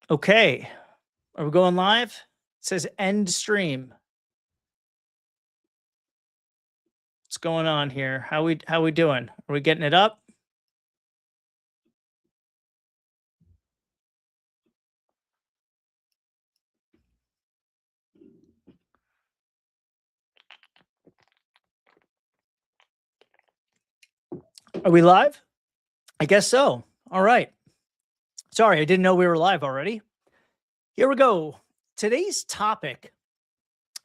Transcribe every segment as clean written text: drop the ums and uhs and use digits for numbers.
Okay. Are we going live? It says end stream. What's going on here? How we doing? Are we getting it up? Are we live? I guess so. All right. Sorry, I didn't know we were live already. Here we go. Today's topic.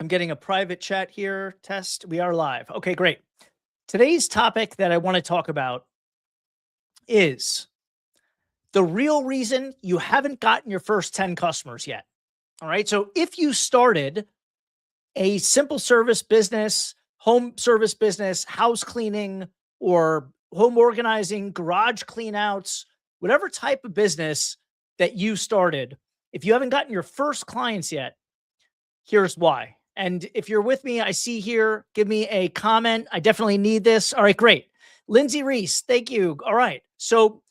I'm getting a private chat here. Test. We are live. Okay, great. Today's topic that I want to talk about is the real reason you haven't gotten your first 10 customers yet. All right. So if you started a simple service business, home service business, house cleaning, or home organizing, garage cleanouts, whatever type of business that you started, if you haven't gotten your first clients yet, here's why. And if you're with me, I see here, give me a comment. I definitely need this. All right, great. Lindsay Reese, thank you. All right. So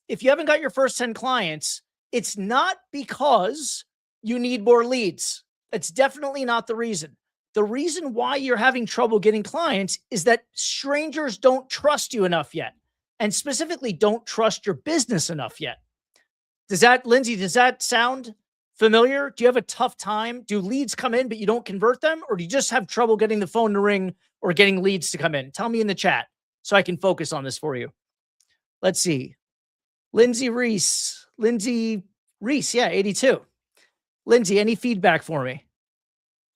if you haven't got your first 10 clients, it's not because you need more leads. That's definitely not the reason. The reason why you're having trouble getting clients is that strangers don't trust you enough yet, and specifically don't trust your business enough yet. Lindsay, does that sound familiar? Do you have a tough time? Do leads come in, but you don't convert them? Or do you just have trouble getting the phone to ring or getting leads to come in? Tell me in the chat so I can focus on this for you. Let's see. Lindsay Reese, yeah, 82. Lindsay, any feedback for me?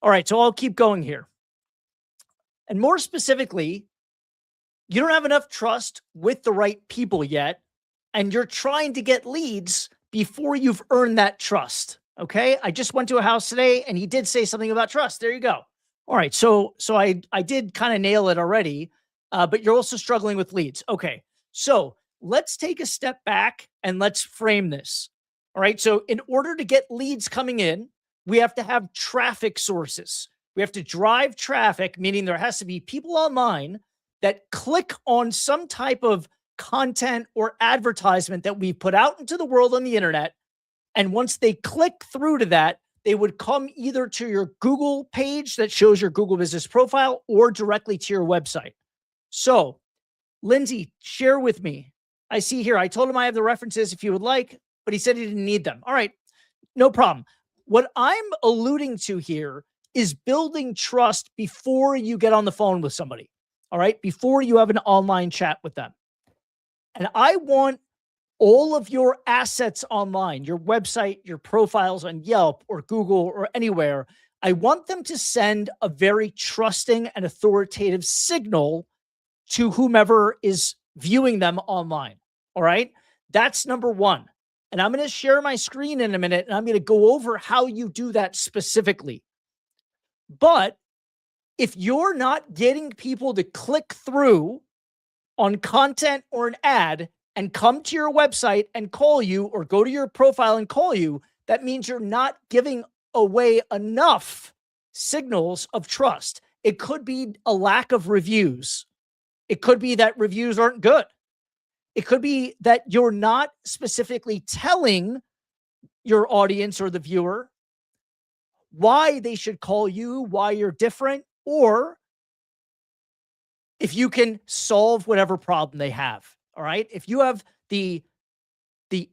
All right, so I'll keep going here. And more specifically, you don't have enough trust with the right people yet, and you're trying to get leads before you've earned that trust. Okay, I just went to a house today, and he did say something about trust. There you go. All right, so I did kind of nail it already, but you're also struggling with leads. Okay, so let's take a step back and let's frame this. All right, so in order to get leads coming in, we have to have traffic sources. We have to drive traffic, meaning there has to be people online that click on some type of content or advertisement that we put out into the world on the internet. And once they click through to that, they would come either to your Google page that shows your Google business profile or directly to your website. So, Lindsay, share with me. I see here, I told him I have the references if you would like, but he said he didn't need them. All right, no problem. What I'm alluding to here is building trust before you get on the phone with somebody. All right, before you have an online chat with them. And I want all of your assets online, your website, your profiles on Yelp or Google or anywhere, I want them to send a very trusting and authoritative signal to whomever is viewing them online. All right. That's number one. And I'm going to share my screen in a minute and I'm going to go over how you do that specifically. But if you're not getting people to click through on content or an ad and come to your website and call you or go to your profile and call you, that means you're not giving away enough signals of trust. It could be a lack of reviews. It could be that reviews aren't good. It could be that you're not specifically telling your audience or the viewer why they should call you, why you're different, or if you can solve whatever problem they have. All right. If you have the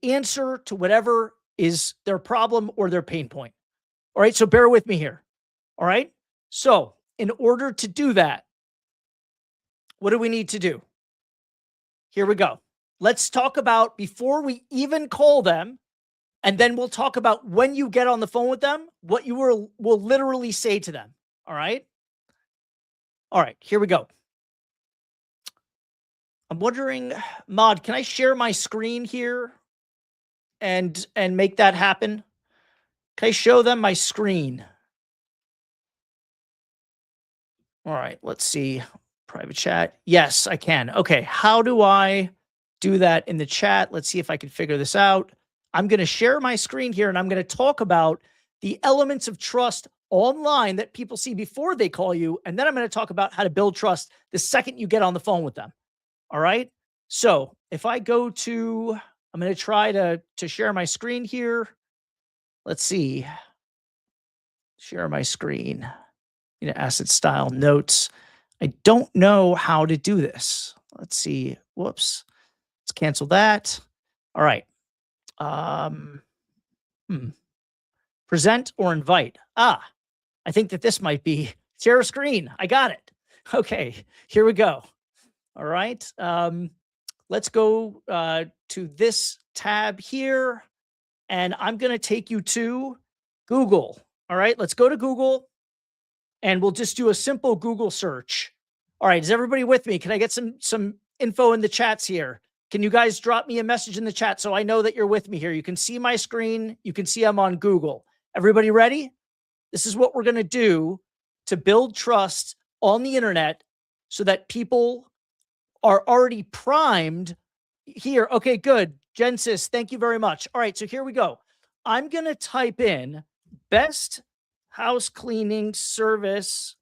answer to whatever is their problem or their pain point. All right. So bear with me here. All right. So in order to do that, what do we need to do? Here we go. Let's talk about before we even call them, and then we'll talk about when you get on the phone with them, what you will literally say to them. All right. All right. Here we go. I'm wondering, Mod, can I share my screen here and make that happen? Can I show them my screen? All right, let's see. Private chat. Yes, I can. Okay, how do I do that in the chat? Let's see if I can figure this out. I'm going to share my screen here and I'm going to talk about the elements of trust online that people see before they call you. And then I'm going to talk about how to build trust the second you get on the phone with them. All right. So if I go to, I'm going to try to share my screen here. Let's see. Share my screen. Asset style notes. I don't know how to do this. Let's see. Whoops. Let's cancel that. All right. Present or invite. I think that this might be share screen. I got it. Okay, here we go. All right. Let's go to this tab here, and I'm going to take you to Google. All right, let's go to Google, and we'll just do a simple Google search. All right, is everybody with me? Can I get some info in the chats here? Can you guys drop me a message in the chat so I know that you're with me here? You can see my screen. You can see I'm on Google. Everybody ready? This is what we're going to do to build trust on the internet so that people are already primed here. Okay, good. Gensis, thank you very much. All right, so here we go. I'm going to type in best house cleaning service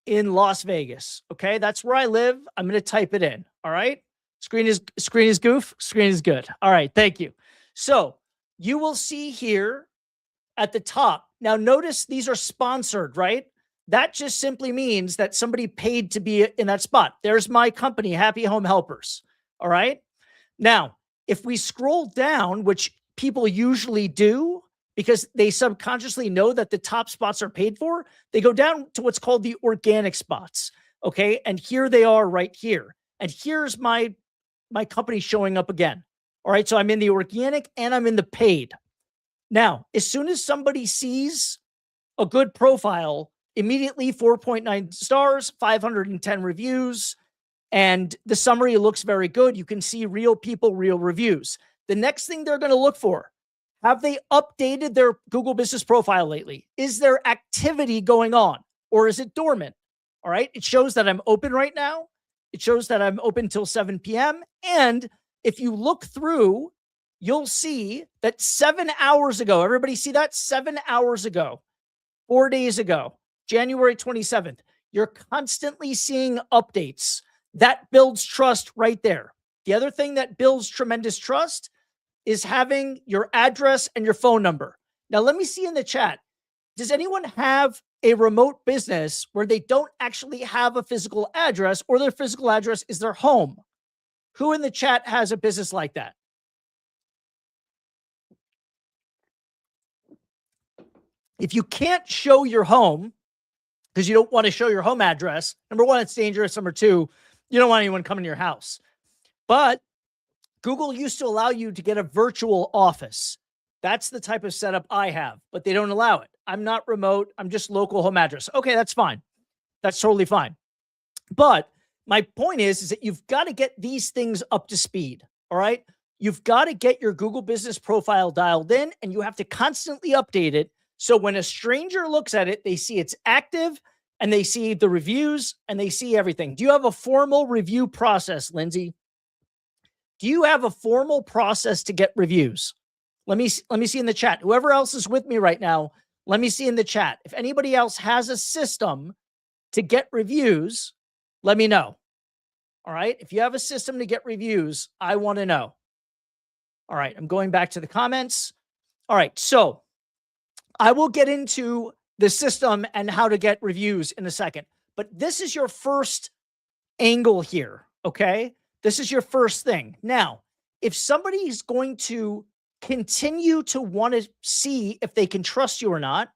in Las Vegas. Okay, that's where I live. I'm going to type it in. All right. Screen is goof. Screen is good. All right. Thank you. So you will see here at the top. Now notice these are sponsored, right? That just simply means that somebody paid to be in that spot. There's my company, Happy Home Helpers. All right. Now, if we scroll down, which people usually do because they subconsciously know that the top spots are paid for, they go down to what's called the organic spots. Okay. And here they are right here. And here's my company showing up again. All right. So I'm in the organic and I'm in the paid. Now, as soon as somebody sees a good profile, immediately 4.9 stars, 510 reviews, and the summary looks very good. You can see real people, real reviews. The next thing they're going to look for, have they updated their Google business profile lately? Is there activity going on or is it dormant? All right. It shows that I'm open right now. It shows that I'm open till 7 p.m. And if you look through, you'll see that 7 hours ago, everybody see that? 7 hours ago, 4 days ago, January 27th, you're constantly seeing updates. That builds trust right there. The other thing that builds tremendous trust is having your address and your phone number. Now, let me see in the chat. Does anyone have a remote business where they don't actually have a physical address or their physical address is their home? Who in the chat has a business like that? If you can't show your home because you don't want to show your home address, number one, it's dangerous. Number two, you don't want anyone coming to your house. But Google used to allow you to get a virtual office. That's the type of setup I have, but they don't allow it. I'm not remote. I'm just local home address. Okay, that's fine. That's totally fine. But my point is that you've got to get these things up to speed. All right. You've got to get your Google business profile dialed in and you have to constantly update it. So when a stranger looks at it, they see it's active and they see the reviews and they see everything. Do you have a formal review process, Lindsay? Do you have a formal process to get reviews? Let me see in the chat. Whoever else is with me right now, let me see in the chat. If anybody else has a system to get reviews, let me know. All right. If you have a system to get reviews, I want to know. All right. I'm going back to the comments. All right. So I will get into the system and how to get reviews in a second. But this is your first angle here. Okay. This is your first thing. Now, if somebody's going to continue to want to see if they can trust you or not,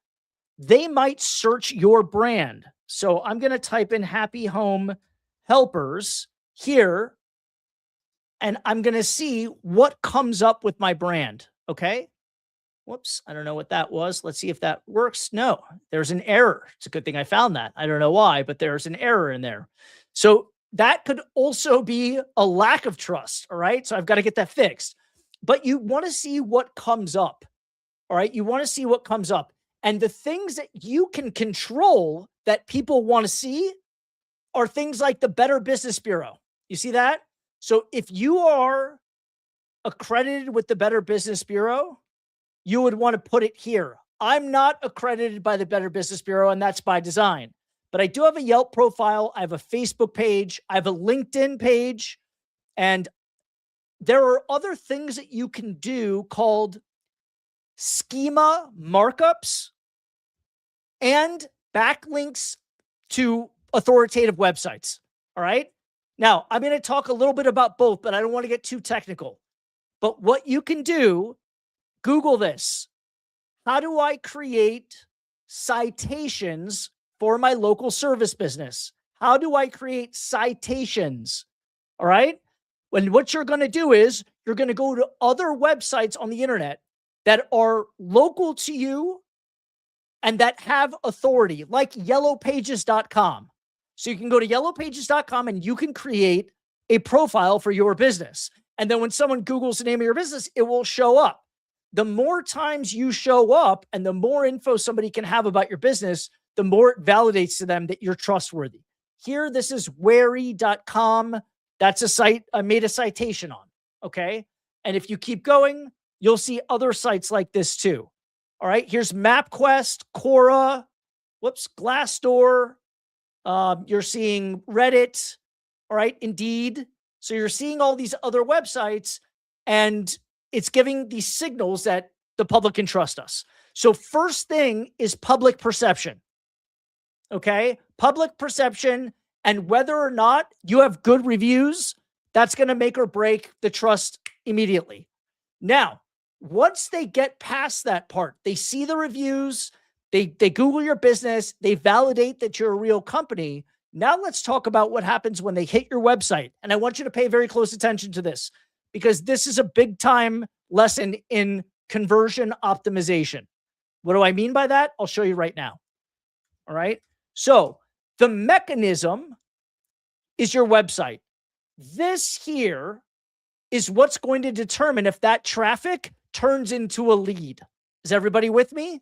they might search your brand. So I'm going to type in Happy Home Helpers here, and I'm going to see what comes up with my brand. Okay. Whoops. I don't know what that was. Let's see if that works. No, there's an error. It's a good thing I found that. I don't know why, but there's an error in there. So that could also be a lack of trust. All right. So I've got to get that fixed. But you want to see what comes up. All right. You want to see what comes up. And the things that you can control that people want to see are things like the Better Business Bureau. You see that? So if you are accredited with the Better Business Bureau, you would want to put it here. I'm not accredited by the Better Business Bureau, and that's by design. But I do have a Yelp profile. I have a Facebook page. I have a LinkedIn page. And there are other things that you can do called schema markups, and backlinks to authoritative websites. All right. Now, I'm going to talk a little bit about both, but I don't want to get too technical. But what you can do, Google this. How do I create citations for my local service business? How do I create citations? All right. When what you're going to do is you're going to go to other websites on the internet that are local to you and that have authority, like yellowpages.com. So you can go to yellowpages.com and you can create a profile for your business. And then when someone Googles the name of your business, it will show up. The more times you show up and the more info somebody can have about your business, the more it validates to them that you're trustworthy. Here, this is wary.com. That's a site I made a citation on. Okay. And if you keep going, you'll see other sites like this too. All right. Here's MapQuest, Quora, Glassdoor. You're seeing Reddit. All right. Indeed. So you're seeing all these other websites and it's giving these signals that the public can trust us. So first thing is public perception. Okay. Public perception and whether or not you have good reviews, that's going to make or break the trust immediately. Now, once they get past that part, they see the reviews, they Google your business, they validate that you're a real company. Now let's talk about what happens when they hit your website. And I want you to pay very close attention to this because this is a big time lesson in conversion optimization. What do I mean by that? I'll show you right now. All right. So the mechanism is your website. This here is what's going to determine if that traffic turns into a lead. Is everybody with me?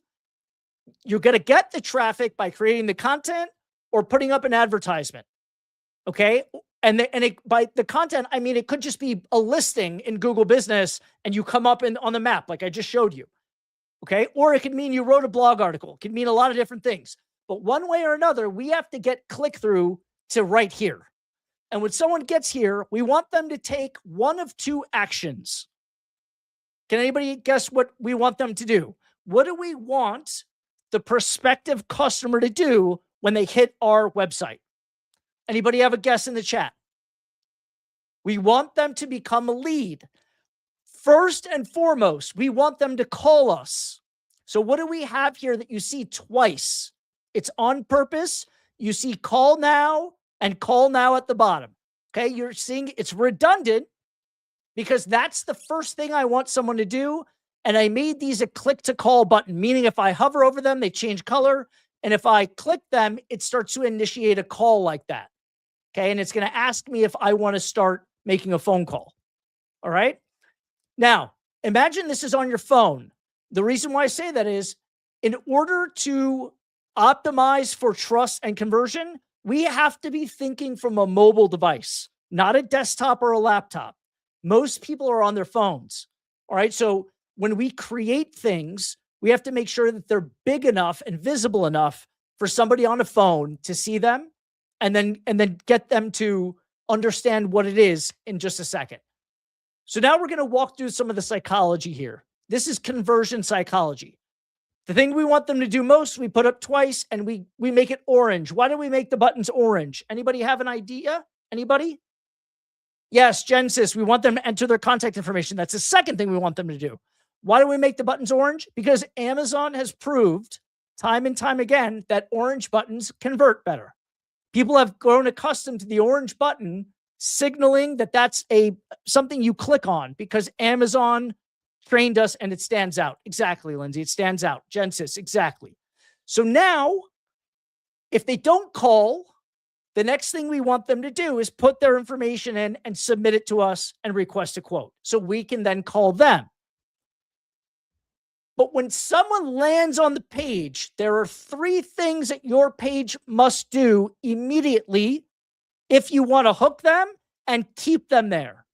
You're going to get the traffic by creating the content or putting up an advertisement. Okay. By the content, I mean, it could just be a listing in Google Business and you come up on the map, like I just showed you. Okay. Or it could mean you wrote a blog article. It could mean a lot of different things. But one way or another, we have to get click through to right here. And when someone gets here, we want them to take one of two actions. Can anybody guess what we want them to do? What do we want the prospective customer to do when they hit our website? Anybody have a guess in the chat? We want them to become a lead. First and foremost, we want them to call us. So what do we have here that you see twice? It's on purpose. You see call now and call now at the bottom. Okay, you're seeing it's redundant because that's the first thing I want someone to do. And I made these a click to call button, meaning if I hover over them, they change color. And if I click them, it starts to initiate a call like that. Okay, and it's going to ask me if I want to start making a phone call. All right. Now, imagine this is on your phone. The reason why I say that is in order to optimize for trust and conversion, we have to be thinking from a mobile device, not a desktop or a laptop. Most people are on their phones. All right. So when we create things, we have to make sure that they're big enough and visible enough for somebody on a phone to see them and then get them to understand what it is in just a second. So now we're going to walk through some of the psychology here. This is conversion psychology. The thing we want them to do most, we put up twice and we make it orange. Why do we make the buttons orange? Anybody have an idea? Anybody? Yes, Genesis, we want them to enter their contact information. That's the second thing we want them to do. Why do we make the buttons orange? Because Amazon has proved time and time again that orange buttons convert better. People have grown accustomed to the orange button signaling that that's something you click on because Amazon trained us and it stands out. Exactly, Lindsay. It stands out. Genesis, exactly. So now, if they don't call, the next thing we want them to do is put their information in and submit it to us and request a quote. So we can then call them. But when someone lands on the page, there are 3 things that your page must do immediately if you want to hook them and keep them there.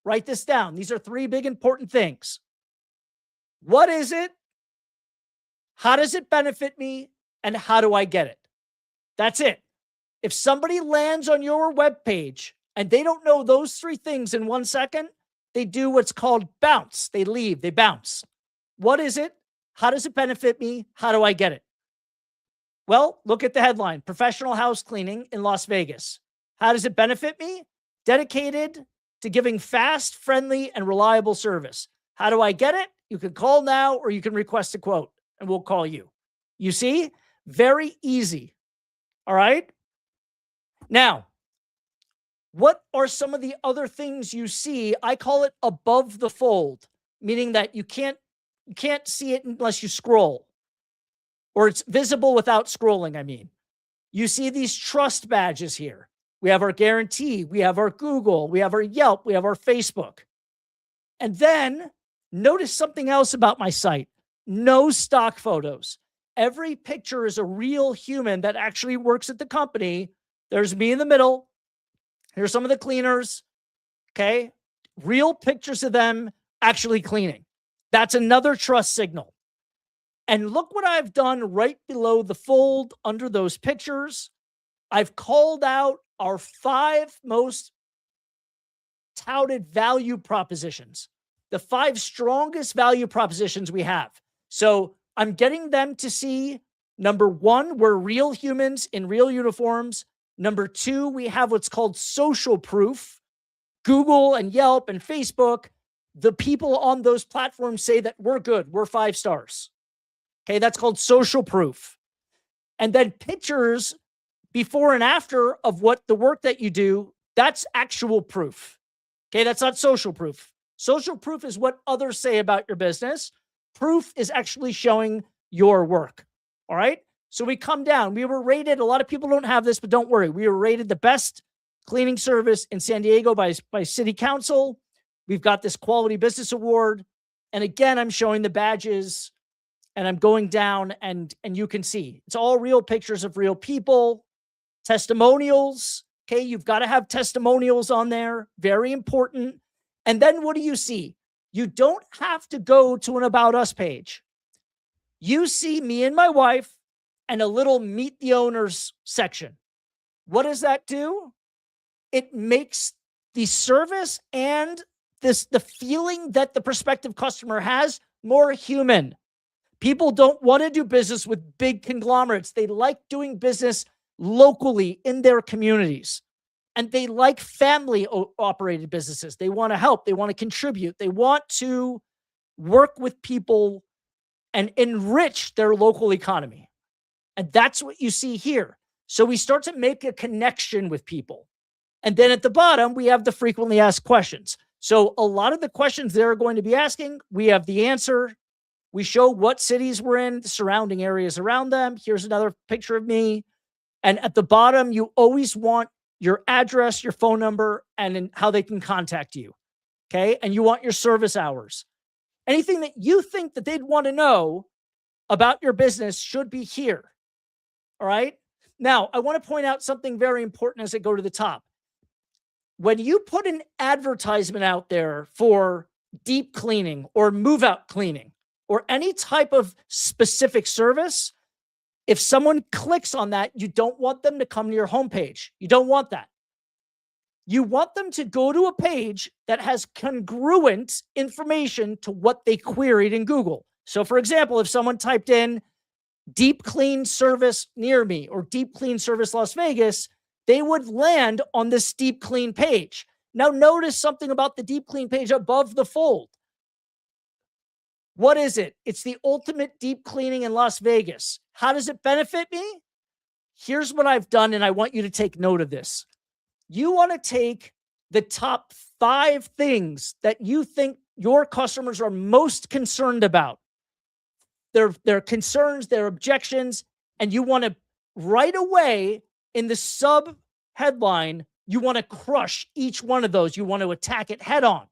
Write this down. These are 3 big important things. What is it? How does it benefit me? And how do I get it? That's it. If somebody lands on your web page and they don't know those 3 things in 1 second, they do what's called bounce. They leave, they bounce. What is it? How does it benefit me? How do I get it? Well, look at the headline: professional house cleaning in Las Vegas. How does it benefit me? Dedicated to giving fast, friendly, and reliable service. How do I get it? You can call now or you can request a quote and we'll call you. You see? Very easy. All right. Now, what are some of the other things you see? I call it above the fold, meaning that you can't see it unless you scroll, or it's visible without scrolling. I mean, you see these trust badges here. We have our guarantee, we have our Google, we have our Yelp, we have our Facebook. And then notice something else about my site: no stock photos. Every picture is a real human that actually works at the company. There's me in the middle. Here's some of the cleaners. Okay. Real pictures of them actually cleaning. That's another trust signal. And look what I've done right below the fold under those pictures. I've called out our 5 most touted value propositions, the 5 strongest value propositions we have. So I'm getting them to see, number 1, we're real humans in real uniforms. Number 2, we have what's called social proof. Google and Yelp and Facebook, the people on those platforms say that we're good. We're 5 stars. Okay, that's called social proof. And then pictures before and after of what the work that you do, that's actual proof. Okay, that's not social proof. Social proof is what others say about your business. Proof is actually showing your work. All right. So we come down. We were rated, a lot of people don't have this, but don't worry. We were rated the best cleaning service in San Diego by city council. We've got this quality business award. And again, I'm showing the badges and I'm going down and you can see it's all real pictures of real people, testimonials. Okay. You've got to have testimonials on there. Very important. And then what do you see? You don't have to go to an About Us page. You see me and my wife and a little meet the owners section. What does that do? It makes the service and the feeling that the prospective customer has more human. People don't want to do business with big conglomerates. They like doing business locally in their communities. And they like family-operated businesses. They want to help. They want to contribute. They want to work with people and enrich their local economy. And that's what you see here. So we start to make a connection with people. And then at the bottom, we have the frequently asked questions. So a lot of the questions they're going to be asking, we have the answer. We show what cities we're in, the surrounding areas around them. Here's another picture of me. And at the bottom, you always want your address, your phone number, and how they can contact you. Okay. And you want your service hours. Anything that you think that they'd want to know about your business should be here. All right. Now, I want to point out something very important as I go to the top. When you put an advertisement out there for deep cleaning or move out cleaning or any type of specific service, if someone clicks on that, you don't want them to come to your homepage. You don't want that. You want them to go to a page that has congruent information to what they queried in Google. So for example, if someone typed in deep clean service near me or deep clean service Las Vegas, they would land on this deep clean page. Now notice something about the deep clean page above the fold. What is it? It's the ultimate deep cleaning in Las Vegas. How does it benefit me? Here's what I've done, and I want you to take note of this. You want to take the top 5 things that you think your customers are most concerned about, their concerns, their objections, and you want to right away in the sub headline, you want to crush each one of those. You want to attack it head on.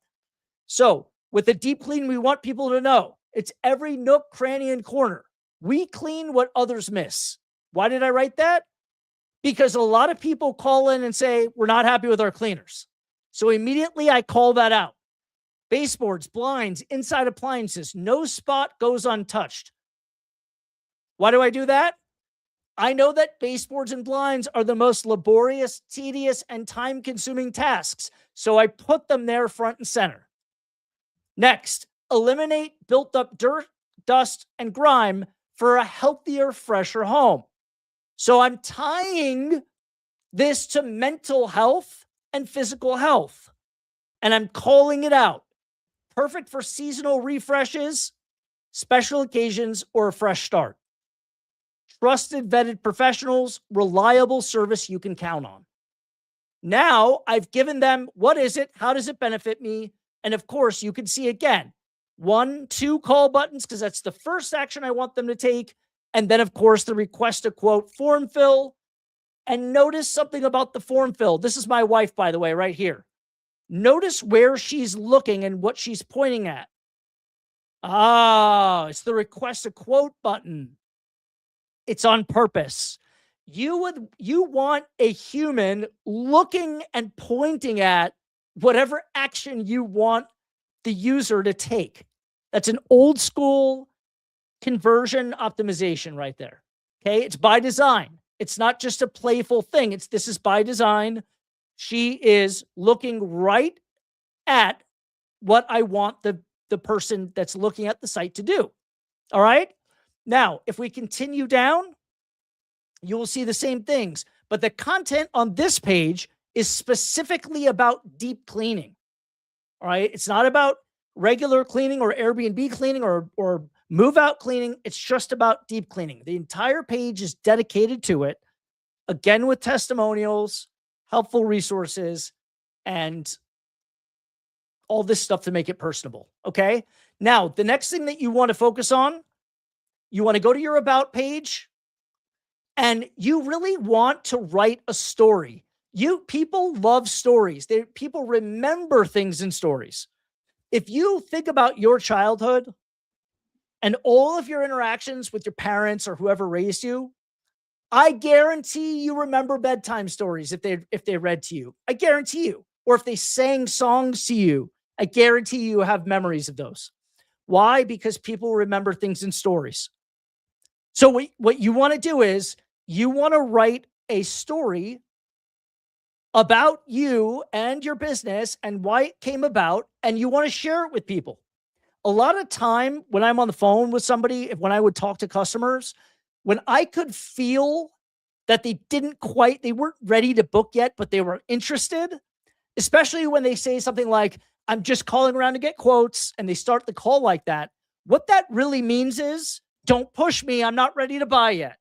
So with the deep clean, we want people to know it's every nook, cranny, and corner. We clean what others miss. Why did I write that? Because a lot of people call in and say, we're not happy with our cleaners. So immediately I call that out. Baseboards, blinds, inside appliances, no spot goes untouched. Why do I do that? I know that baseboards and blinds are the most laborious, tedious, and time-consuming tasks. So I put them there front and center. Next, eliminate built-up dirt dust, and grime for a healthier, fresher home. So I'm tying this to mental health and physical health, and I'm calling it out. Perfect for seasonal refreshes, special occasions, or a fresh start. Trusted, vetted professionals, reliable service you can count on. Now I've given them what is it, how does it benefit me, and of course you can see again 1, 2 call buttons because that's the first action I want them to take, and then of course the request a quote form fill. And notice something about the form fill. This is my wife, by the way, right here. Notice where she's looking and what she's pointing at. It's the request a quote button. It's on purpose. You want a human looking and pointing at whatever action you want the user to take. That's an old school conversion optimization right there. Okay, it's by design. It's not just a playful thing. This is by design. She is looking right at what I want the person that's looking at the site to do. All right. Now, if we continue down, you will see the same things, but the content on this page is specifically about deep cleaning. All right. It's not about regular cleaning or Airbnb cleaning or move out cleaning. It's just about deep cleaning. The entire page is dedicated to it, again, with testimonials, helpful resources, and all this stuff to make it personable. Okay. Now, the next thing that you want to focus on, you want to go to your about page, and you really want to write a story. People love stories. People remember things in stories. If you think about your childhood and all of your interactions with your parents or whoever raised you, I guarantee you remember bedtime stories if they read to you. I guarantee you. Or if they sang songs to you, I guarantee you have memories of those. Why? Because people remember things in stories. So what you want to do is you want to write a story about you and your business and why it came about, and you want to share it with people. A lot of time when I'm on the phone with somebody, when I would talk to customers, when I could feel that they weren't ready to book yet, but they were interested, especially when they say something like, I'm just calling around to get quotes, and they start the call like that. What that really means is, don't push me. I'm not ready to buy yet.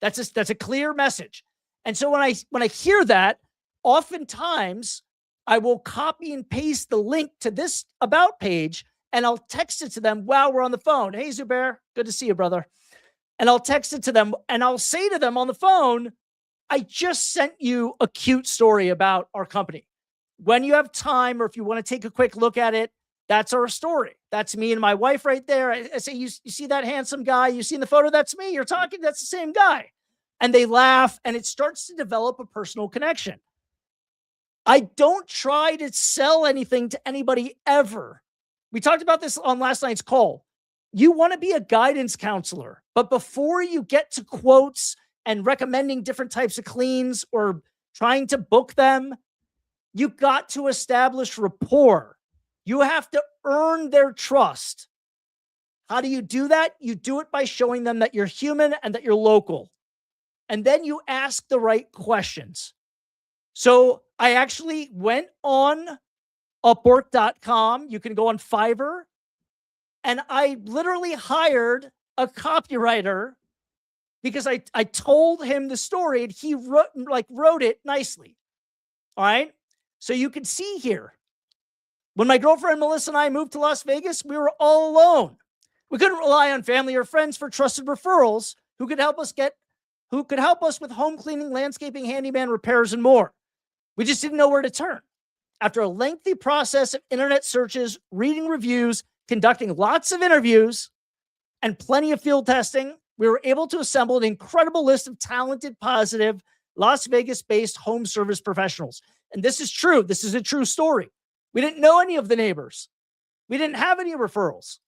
That's a clear message. And so when I hear that, oftentimes I will copy and paste the link to this about page, and I'll text it to them while we're on the phone. Hey, Zubair, good to see you, brother. And I'll text it to them, and I'll say to them on the phone, I just sent you a cute story about our company. When you have time, or if you want to take a quick look at it, that's our story. That's me and my wife right there. I say, you see that handsome guy? You see in the photo? That's me. You're talking. That's the same guy. And they laugh, and it starts to develop a personal connection. I don't try to sell anything to anybody ever. We talked about this on last night's call. You want to be a guidance counselor, but before you get to quotes and recommending different types of cleans or trying to book them, you got to establish rapport. You have to earn their trust. How do you do that? You do it by showing them that you're human and that you're local. And then you ask the right questions. So I actually went on Upwork.com. You can go on Fiverr. And I literally hired a copywriter because I told him the story, and he wrote it nicely. All right. So you can see here, when my girlfriend Melissa and I moved to Las Vegas, we were all alone. We couldn't rely on family or friends for trusted referrals who could help us with home cleaning, landscaping, handyman repairs, and more. We just didn't know where to turn. After a lengthy process of internet searches, reading reviews, conducting lots of interviews, and plenty of field testing, we were able to assemble an incredible list of talented, positive, Las Vegas-based home service professionals. And this is true. This is a true story. We didn't know any of the neighbors. We didn't have any referrals.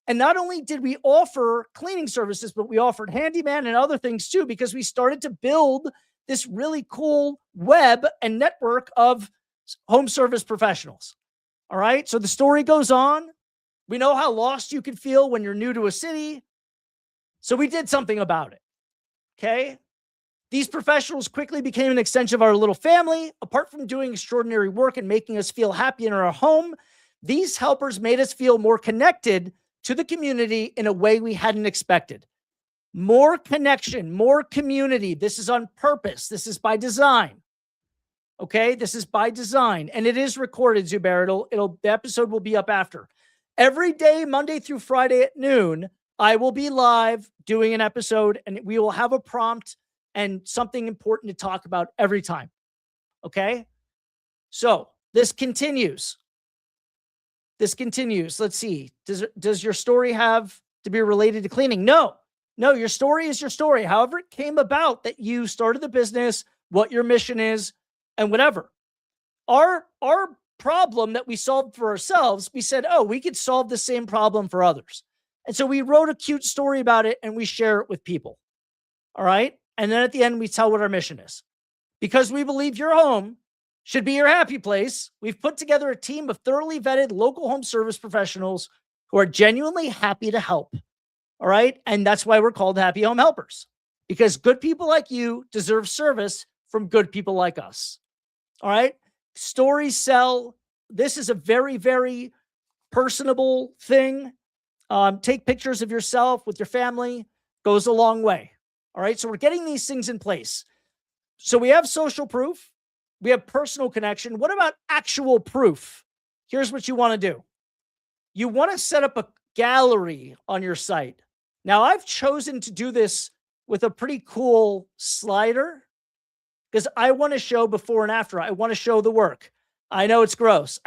And not only did we offer cleaning services, but we offered handyman and other things too, because we started to build this really cool web and network of home service professionals. All right. So the story goes on. We know how lost you can feel when you're new to a city. So we did something about it. Okay. These professionals quickly became an extension of our little family. Apart from doing extraordinary work and making us feel happy in our home, these helpers made us feel more connected to the community in a way we hadn't expected. More connection, more community. This is on purpose. This is by design. Okay, this is by design, and it is recorded, Zubair. The episode will be up after. Every day, Monday through Friday at noon, I will be live doing an episode, and we will have a prompt and something important to talk about every time. Okay, so this continues. Let's see. Does your story have to be related to cleaning? No, your story is your story. However it came about that you started the business, what your mission is, and whatever. Our problem that we solved for ourselves, we said, oh, we could solve the same problem for others. And so we wrote a cute story about it and we share it with people. All right. And then at the end, we tell what our mission is. Because we believe your home should be your happy place, we've put together a team of thoroughly vetted local home service professionals who are genuinely happy to help. All right. And that's why we're called Happy Home Helpers, because good people like you deserve service from good people like us. All right. Stories sell. This is a very, very personable thing. Take pictures of yourself with your family, goes a long way. All right. So we're getting these things in place. So we have social proof. We have personal connection. What about actual proof? Here's what you want to do. You want to set up a gallery on your site. Now, I've chosen to do this with a pretty cool slider because I want to show before and after. I want to show the work. I know it's gross,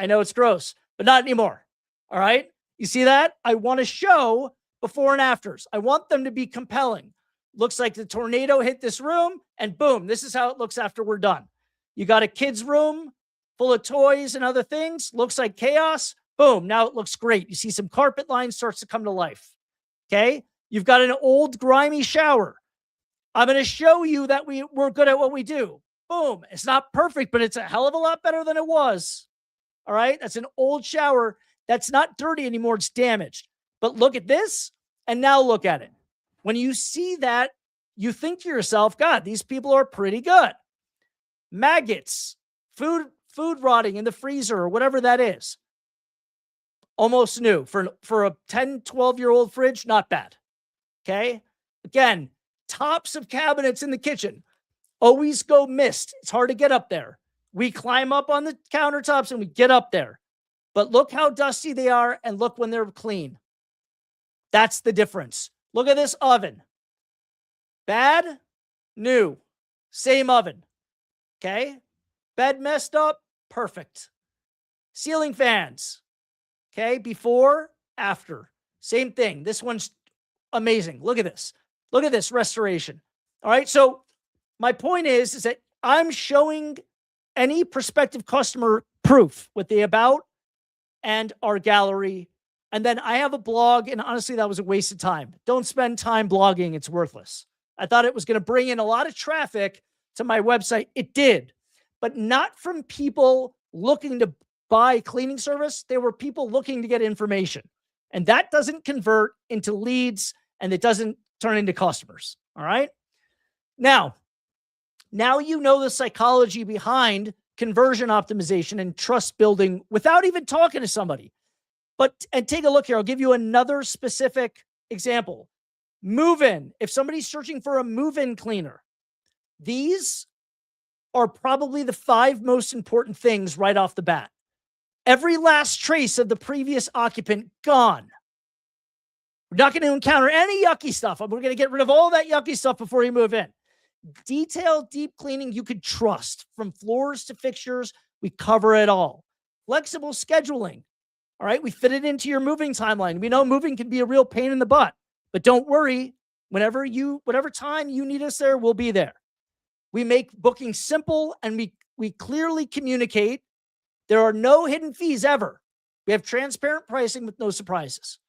but not anymore. All right. You see that? I want to show before and afters. I want them to be compelling. Looks like the tornado hit this room and boom, this is how it looks after we're done. You got a kid's room full of toys and other things. Looks like chaos. Boom. Now it looks great. You see some carpet lines starts to come to life. Okay. You've got an old grimy shower. I'm going to show you that we're good at what we do. Boom. It's not perfect, but it's a hell of a lot better than it was. All right. That's an old shower. That's not dirty anymore. It's damaged. But look at this. And now look at it. When you see that, you think to yourself, God, these people are pretty good. Maggots, food rotting in the freezer or whatever that is. Almost new. For a 10, 12-year-old fridge, not bad. Okay? Again, tops of cabinets in the kitchen always go missed. It's hard to get up there. We climb up on the countertops and we get up there. But look how dusty they are and look when they're clean. That's the difference. Look at this oven. Bad, new, same oven. Okay? Bed messed up, perfect. Ceiling fans. Okay? Before, after. Same thing. This one's amazing. Look at this. Look at this restoration. All right? So my point is that I'm showing any prospective customer proof with the about and our gallery. And then I have a blog, and honestly, that was a waste of time. Don't spend time blogging. It's worthless. I thought it was going to bring in a lot of traffic to my website. It did, but not from people looking to buy cleaning service. They were people looking to get information, and that doesn't convert into leads, and it doesn't turn into customers. All right. Now you know the psychology behind conversion optimization and trust building without even talking to somebody. And take a look here. I'll give you another specific example. Move-in. If somebody's searching for a move-in cleaner, these are probably the 5 most important things right off the bat. Every last trace of the previous occupant gone. We're not going to encounter any yucky stuff. We're going to get rid of all that yucky stuff before you move in. Detailed, deep cleaning you could trust. From floors to fixtures, we cover it all. Flexible scheduling. All right, we fit it into your moving timeline. We know moving can be a real pain in the butt, but don't worry. Whatever time you need us there, we'll be there. We make booking simple, and we clearly communicate. There are no hidden fees ever. We have transparent pricing with no surprises.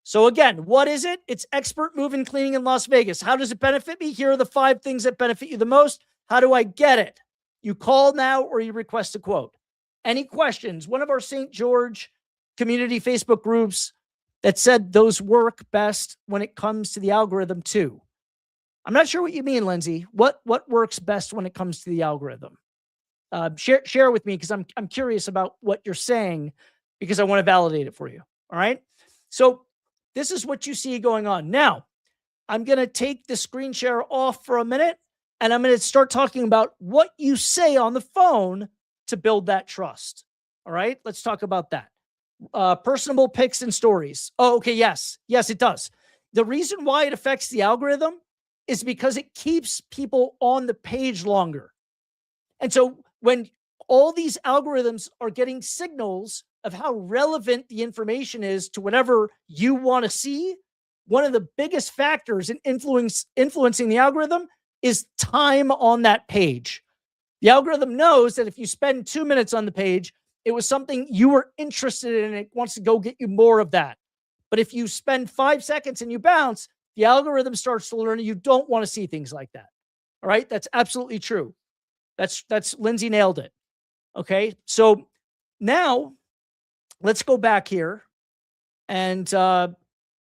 So again, what is it? It's expert move-in cleaning in Las Vegas. How does it benefit me? Here are the 5 things that benefit you the most. How do I get it? You call now or you request a quote. Any questions? One of our St. George community Facebook groups that said those work best when it comes to the algorithm too. I'm not sure what you mean, Lindsay. What works best when it comes to the algorithm? Share with me, because I'm curious about what you're saying, because I want to validate it for you. All right. So this is what you see going on. Now, I'm going to take the screen share off for a minute, and I'm going to start talking about what you say on the phone to build that trust. All right. Let's talk about that. Personable pics and stories. Oh, okay. Yes, it does. The reason why it affects the algorithm is because it keeps people on the page longer. And so when all these algorithms are getting signals of how relevant the information is to whatever you want to see, one of the biggest factors in influencing the algorithm is time on that page. The algorithm knows that if you spend 2 minutes on the page, it was something you were interested in, and it wants to go get you more of that. But if you spend 5 seconds and you bounce, the algorithm starts to learn you don't want to see things like that. All right. That's absolutely true. That's Lindsay nailed it. Okay. So now let's go back here and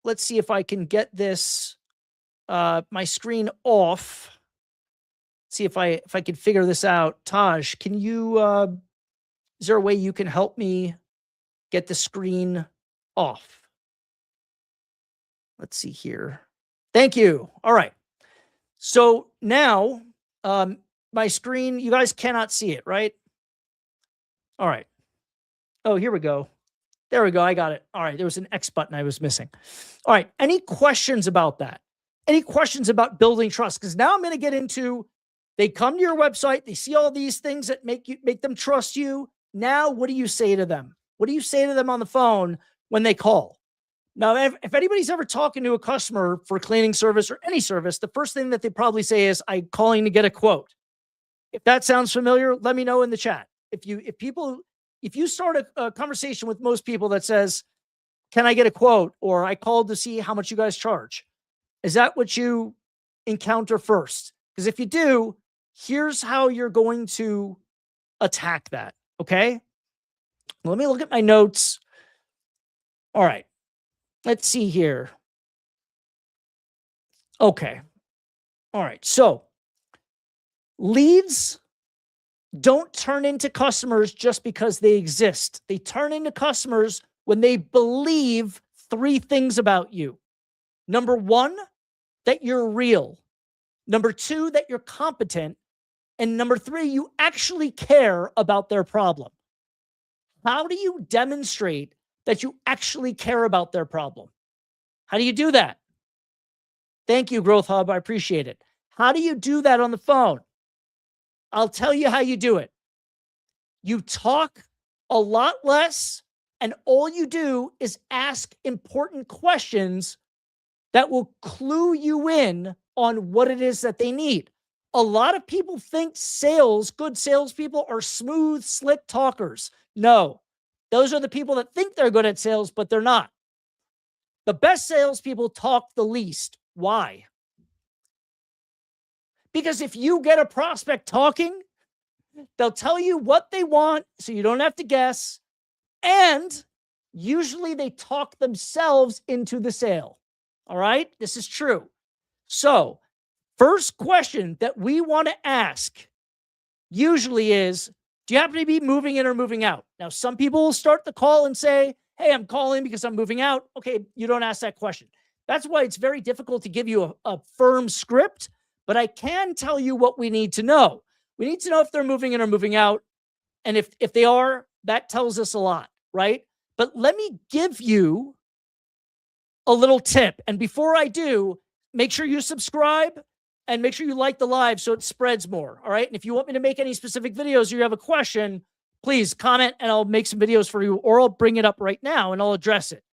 let's see if I can get this, my screen off. See if I can figure this out. Taj, can you, is there a way you can help me get the screen off? Let's see here. Thank you. All right. So now, my screen, you guys cannot see it, right? All right. Oh, here we go. There we go. I got it. All right. There was an X button I was missing. All right. Any questions about that? Any questions about building trust? Because now I'm going to get into, they come to your website, they see all these things that make them trust you. Now, what do you say to them? What do you say to them on the phone when they call? Now, if anybody's ever talking to a customer for cleaning service or any service, the first thing that they probably say is, "I'm calling to get a quote." If that sounds familiar, let me know in the chat. If you start a conversation with most people that says, "Can I get a quote?" or "I called to see how much you guys charge," is that what you encounter first? Because if you do, here's how you're going to attack that. Okay. Let me look at my notes. All right. Let's see here. Okay. All right. So leads don't turn into customers just because they exist. They turn into customers when they believe 3 things about you. Number 1, that you're real. Number 2, that you're competent. And number 3, you actually care about their problem. How do you demonstrate that you actually care about their problem? How do you do that? Thank you, Growth Hub. I appreciate it. How do you do that on the phone? I'll tell you how you do it. You talk a lot less, and all you do is ask important questions that will clue you in on what it is that they need. A lot of people think good salespeople are smooth, slick talkers. No, those are the people that think they're good at sales, but they're not. The best salespeople talk the least. Why? Because if you get a prospect talking, they'll tell you what they want so you don't have to guess. And usually they talk themselves into the sale. All right? This is true. So, first question that we want to ask usually is, do you happen to be moving in or moving out? Now, some people will start the call and say, "Hey, I'm calling because I'm moving out." Okay, you don't ask that question. That's why it's very difficult to give you a firm script, but I can tell you what we need to know. We need to know if they're moving in or moving out. And if they are, that tells us a lot, right? But let me give you a little tip. And before I do, make sure you subscribe and make sure you like the live so it spreads more. All right. And if you want me to make any specific videos or you have a question, please comment and I'll make some videos for you, or I'll bring it up right now and I'll address it.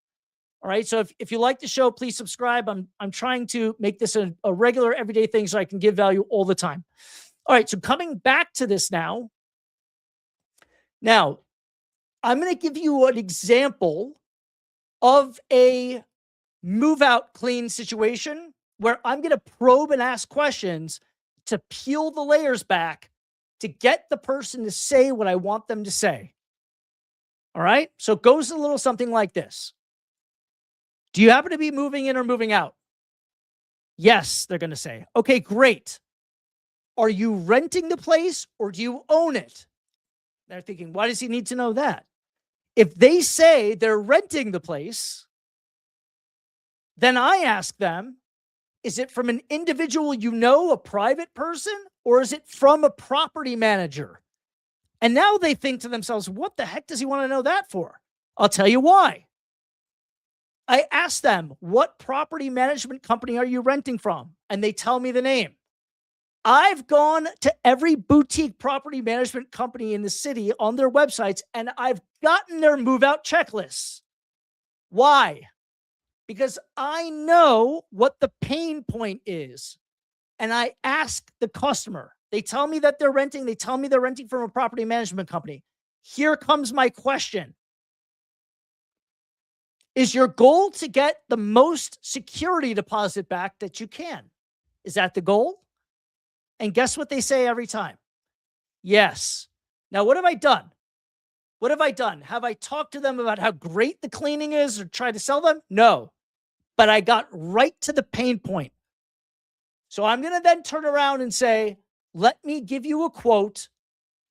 All right. So if you like the show, please subscribe. I'm trying to make this a regular everyday thing so I can give value all the time. All right. So coming back to this now, I'm going to give you an example of a move out clean situation where I'm going to probe and ask questions to peel the layers back to get the person to say what I want them to say. All right. So it goes a little something like this. Do you happen to be moving in or moving out? Yes, they're going to say. Okay, great. Are you renting the place or do you own it? They're thinking, why does he need to know that? If they say they're renting the place, then I ask them, is it from an individual you know, a private person, or is it from a property manager? And now they think to themselves, what the heck does he want to know that for? I'll tell you why. I ask them, what property management company are you renting from? And they tell me the name. I've gone to every boutique property management company in the city on their websites, and I've gotten their move out checklists. Why? Because I know what the pain point is. And I ask the customer. They tell me that they're renting. They tell me they're renting from a property management company. Here comes my question. Is your goal to get the most security deposit back that you can? Is that the goal? And guess what they say every time? Yes. Now, what have I done? What have I done? Have I talked to them about how great the cleaning is or tried to sell them? No. But I got right to the pain point. So I'm going to then turn around and say, let me give you a quote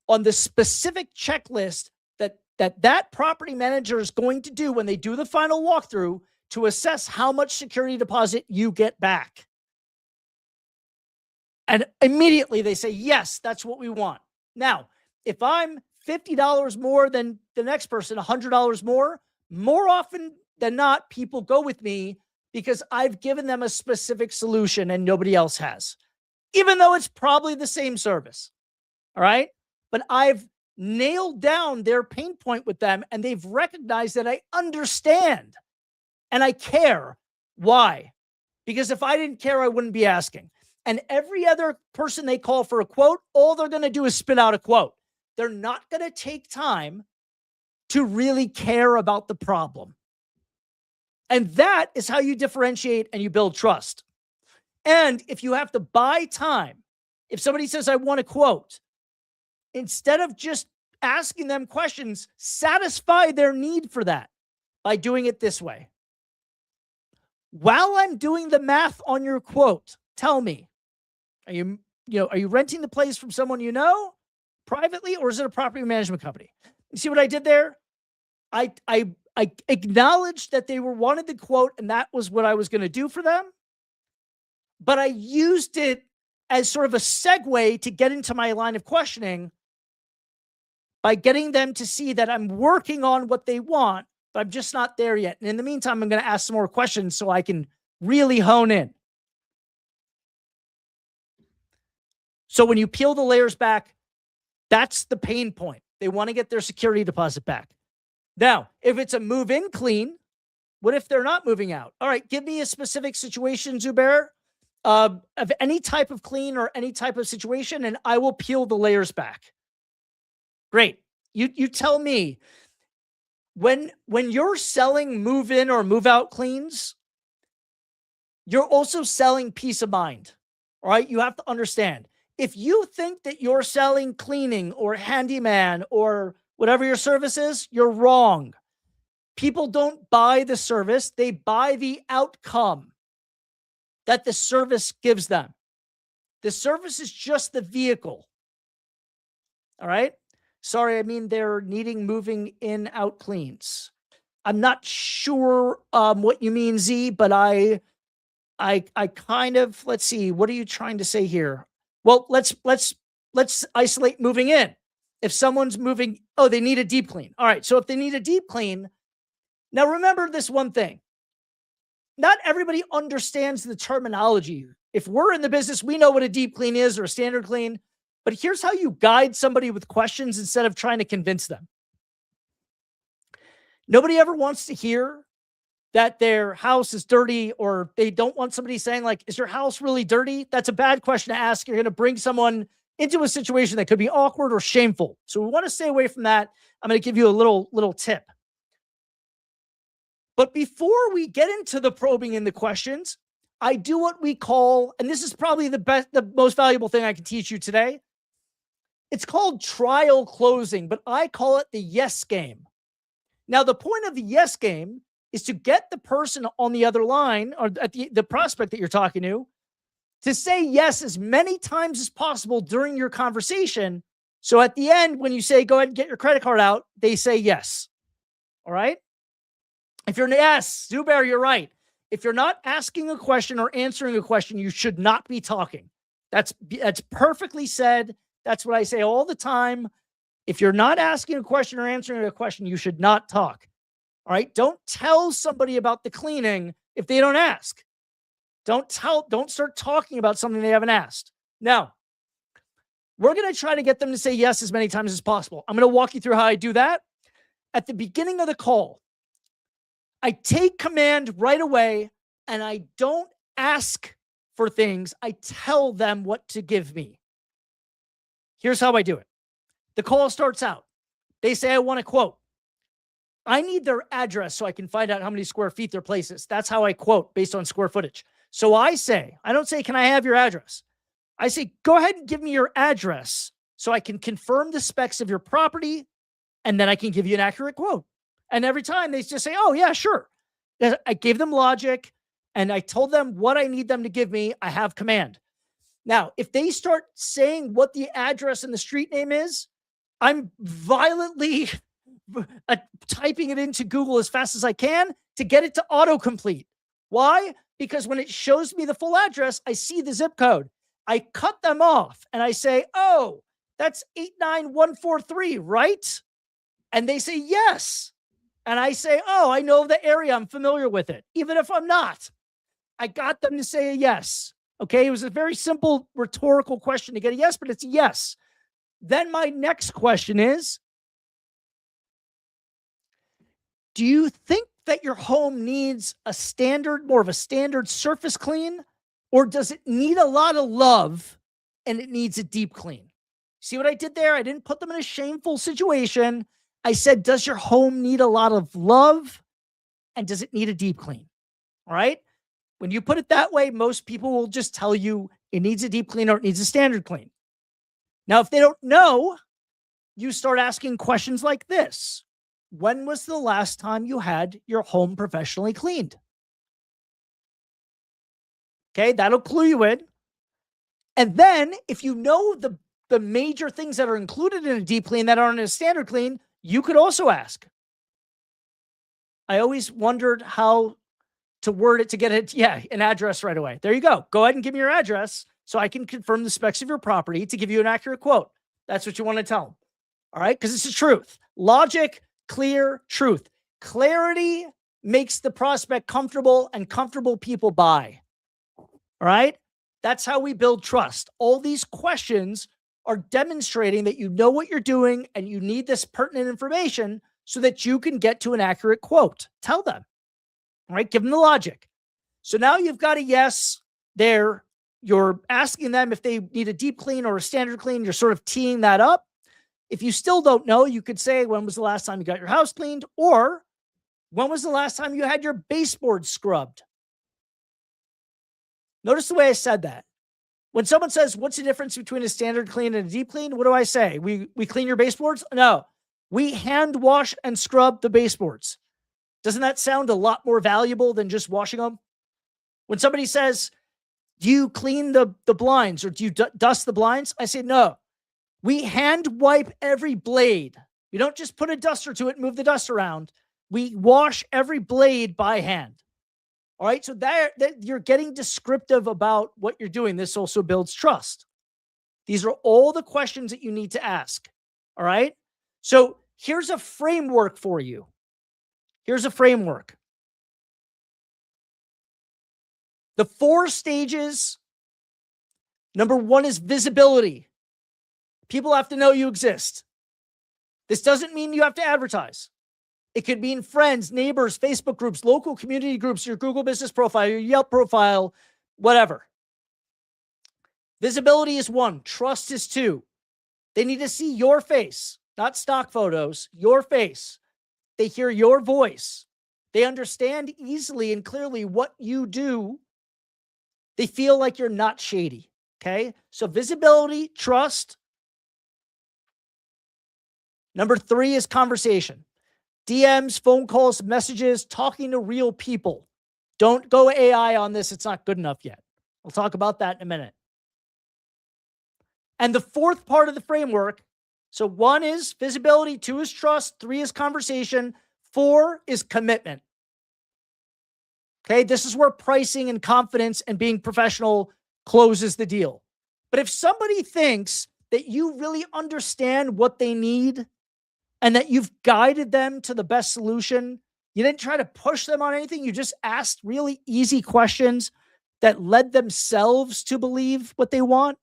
on the specific checklist that property manager is going to do when they do the final walkthrough to assess how much security deposit you get back. And immediately they say, yes, that's what we want. Now, if I'm $50 more than the next person, $100 more often than not, people go with me because I've given them a specific solution and nobody else has, even though it's probably the same service. All right. But I've nailed down their pain point with them and they've recognized that I understand and I care. Why? Because if I didn't care, I wouldn't be asking. And every other person they call for a quote, all they're going to do is spit out a quote. They're not going to take time to really care about the problem. And that is how you differentiate and you build trust. And if you have to buy time, if somebody says, I want a quote, instead of just asking them questions, satisfy their need for that by doing it this way. While I'm doing the math on your quote, tell me, are you renting the place from someone you know privately, or is it a property management company? You see what I did there? I acknowledged that they wanted the quote and that was what I was going to do for them. But I used it as sort of a segue to get into my line of questioning by getting them to see that I'm working on what they want, but I'm just not there yet. And in the meantime, I'm going to ask some more questions so I can really hone in. So when you peel the layers back, that's the pain point. They want to get their security deposit back. Now, if it's a move-in clean, what if they're not moving out? All right, give me a specific situation, Zubair, of any type of clean or any type of situation, and I will peel the layers back. Great. You tell me, when you're selling move-in or move-out cleans, you're also selling peace of mind. All right, you have to understand. If you think that you're selling cleaning or handyman or whatever your service is, you're wrong. People don't buy the service. They buy the outcome that the service gives them. The service is just the vehicle. All right. Sorry, I mean, they're needing moving in out cleans. I'm not sure what you mean, Z, but I kind of, let's see, what are you trying to say here? Well, let's isolate moving in. If someone's moving, they need a deep clean. All right. So if they need a deep clean, now remember this one thing. Not everybody understands the terminology. If we're in the business, we know what a deep clean is or a standard clean, but here's how you guide somebody with questions instead of trying to convince them. Nobody ever wants to hear that their house is dirty, or they don't want somebody saying like, is your house really dirty? That's a bad question to ask. You're going to bring someone into a situation that could be awkward or shameful. So we want to stay away from that. I'm going to give you a little tip. But before we get into the probing and the questions, I do what we call, and this is probably the most valuable thing I can teach you today. It's called trial closing, but I call it the yes game. Now, the point of the yes game is to get the person on the other line, or at the prospect that you're talking to say yes as many times as possible during your conversation. So at the end, when you say, go ahead and get your credit card out, they say yes. All right. If you're yes, Zubair, you're right. If you're not asking a question or answering a question, you should not be talking. That's perfectly said. That's what I say all the time. If you're not asking a question or answering a question, you should not talk. All right. Don't tell somebody about the cleaning if they don't ask. Don't start talking about something they haven't asked. Now, we're going to try to get them to say yes as many times as possible. I'm going to walk you through how I do that. At the beginning of the call, I take command right away and I don't ask for things. I tell them what to give me. Here's how I do it. The call starts out. They say, I want a quote. I need their address so I can find out how many square feet their place is. That's how I quote based on square footage. So I don't say, can I have your address? I say, go ahead and give me your address so I can confirm the specs of your property, and then I can give you an accurate quote. And every time they just say, oh, yeah, sure. I gave them logic, and I told them what I need them to give me. I have command. Now, if they start saying what the address and the street name is, I'm violently typing it into Google as fast as I can to get it to autocomplete. Why? Because when it shows me the full address, I see the zip code. I cut them off and I say, oh, that's 89143, right? And they say, yes. And I say, oh, I know the area. I'm familiar with it. Even if I'm not, I got them to say a yes. Okay. It was a very simple rhetorical question to get a yes, but it's a yes. Then my next question is, do you think that your home needs more of a standard surface clean, or does it need a lot of love and it needs a deep clean? See what I did there? I didn't put them in a shameful situation. I said, does your home need a lot of love and does it need a deep clean? All right. When you put it that way, most people will just tell you it needs a deep clean or it needs a standard clean. Now, if they don't know, you start asking questions like this. When was the last time you had your home professionally cleaned? Okay, that'll clue you in. And then if you know the major things that are included in a deep clean that aren't in a standard clean, you could also ask. I always wondered how to word it to get it. Yeah, an address right away. There you go. Go ahead and give me your address so I can confirm the specs of your property to give you an accurate quote. That's what you want to tell them. All right, because it's the truth. Logic, clear, truth. Clarity makes the prospect comfortable, and comfortable people buy. All right, that's how we build trust. All these questions are demonstrating that you know what you're doing and you need this pertinent information so that you can get to an accurate quote. Tell them. All right, give them the logic. So now you've got a yes there. You're asking them if they need a deep clean or a standard clean. You're sort of teeing that up. If you still don't know, you could say, when was the last time you got your house cleaned? Or when was the last time you had your baseboards scrubbed? Notice the way I said that. When someone says, what's the difference between a standard clean and a deep clean? What do I say? We clean your baseboards? No, we hand wash and scrub the baseboards. Doesn't that sound a lot more valuable than just washing them? When somebody says, do you clean the blinds or do you dust the blinds? I say, no, we hand wipe every blade. We don't just put a duster to it and move the dust around. We wash every blade by hand. All right, so that you're getting descriptive about what you're doing. This also builds trust. These are all the questions that you need to ask. All right, so here's a framework for you. Here's a framework. The 4 stages. Number 1 is visibility. People have to know you exist. This doesn't mean you have to advertise. It could mean friends, neighbors, Facebook groups, local community groups, your Google business profile, your Yelp profile, whatever. Visibility is 1. Trust is 2. They need to see your face, not stock photos, your face. They hear your voice. They understand easily and clearly what you do. They feel like you're not shady. Okay. So visibility, trust. Number 3 is conversation. DMs, phone calls, messages, talking to real people. Don't go AI on this. It's not good enough yet. We'll talk about that in a minute. And the fourth part of the framework, so 1 is visibility, 2 is trust, 3 is conversation, 4 is commitment. Okay, this is where pricing and confidence and being professional closes the deal. But if somebody thinks that you really understand what they need and that you've guided them to the best solution, you didn't try to push them on anything, you just asked really easy questions that led themselves to believe what they want,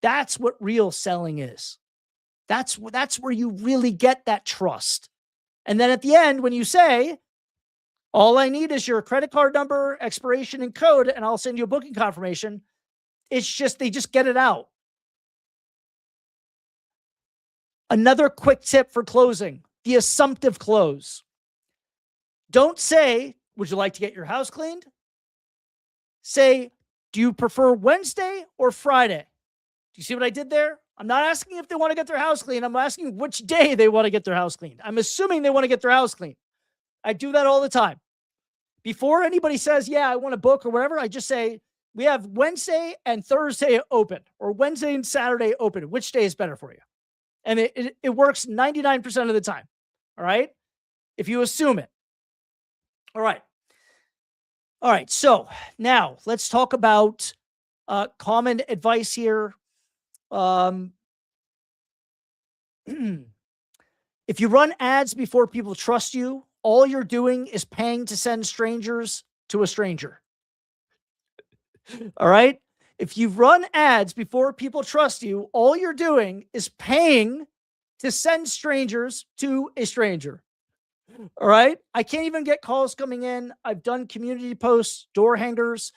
that's what real selling is. That's where you really get that trust. And then at the end, when you say, all I need is your credit card number, expiration, and code, and I'll send you a booking confirmation, it's just, they just get it out. Another quick tip for closing, the assumptive close. Don't say, would you like to get your house cleaned? Say, do you prefer Wednesday or Friday? Do you see what I did there? I'm not asking if they want to get their house cleaned. I'm asking which day they want to get their house cleaned. I'm assuming they want to get their house cleaned. I do that all the time. Before anybody says, yeah, I want to book or whatever, I just say, we have Wednesday and Thursday open, or Wednesday and Saturday open. Which day is better for you? And it works 99% of the time. All right. If you assume it. All right. All right. So now let's talk about common advice here. If you run ads before people trust you, all you're doing is paying to send strangers to a stranger. All right. If you run ads before people trust you, all you're doing is paying to send strangers to a stranger. All right. I can't even get calls coming in. I've done community posts, door hangers,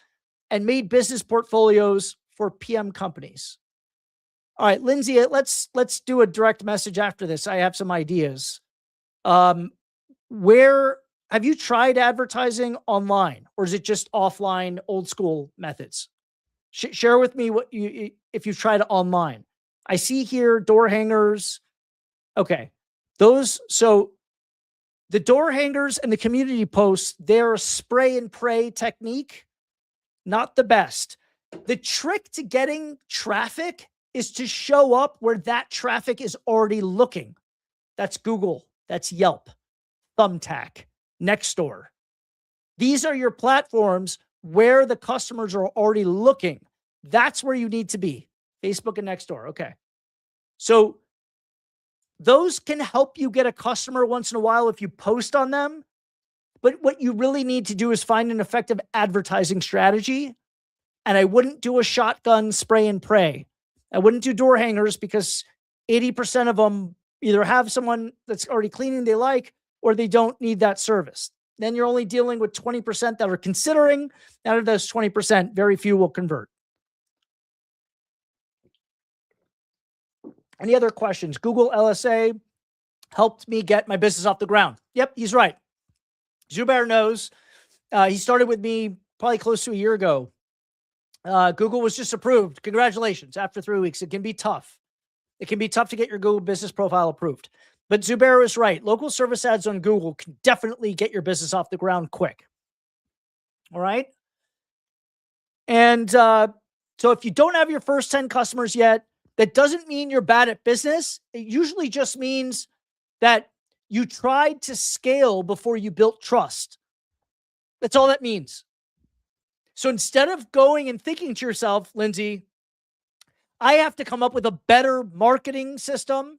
and made business portfolios for PM companies. All right, Lindsay, let's do a direct message after this. I have some ideas. Where have you tried advertising online, or is it just offline, old school methods? Share with me what if you've tried it online. I see here door hangers. Okay, so the door hangers and the community posts, they're a spray and pray technique. Not the best. The trick to getting traffic is to show up where that traffic is already looking. That's Google, that's Yelp, Thumbtack, Nextdoor. These are your platforms where the customers are already looking. That's where you need to be. Facebook and Nextdoor. Okay. So those can help you get a customer once in a while if you post on them. But what you really need to do is find an effective advertising strategy. And I wouldn't do a shotgun spray and pray. I wouldn't do door hangers because 80% of them either have someone that's already cleaning they like, or they don't need that service. Then you're only dealing with 20% that are considering. Out of those 20%, very few will convert. Any other questions? Google LSA helped me get my business off the ground. Yep, he's right. Zubair knows. He started with me probably close to a year ago. Google was just approved. Congratulations. After 3 weeks, it can be tough. It can be tough to get your Google business profile approved. But Zubair is right. Local service ads on Google can definitely get your business off the ground quick. All right. And so if you don't have your first 10 customers yet, that doesn't mean you're bad at business. It usually just means that you tried to scale before you built trust. That's all that means. So instead of going and thinking to yourself, Lindsay, I have to come up with a better marketing system.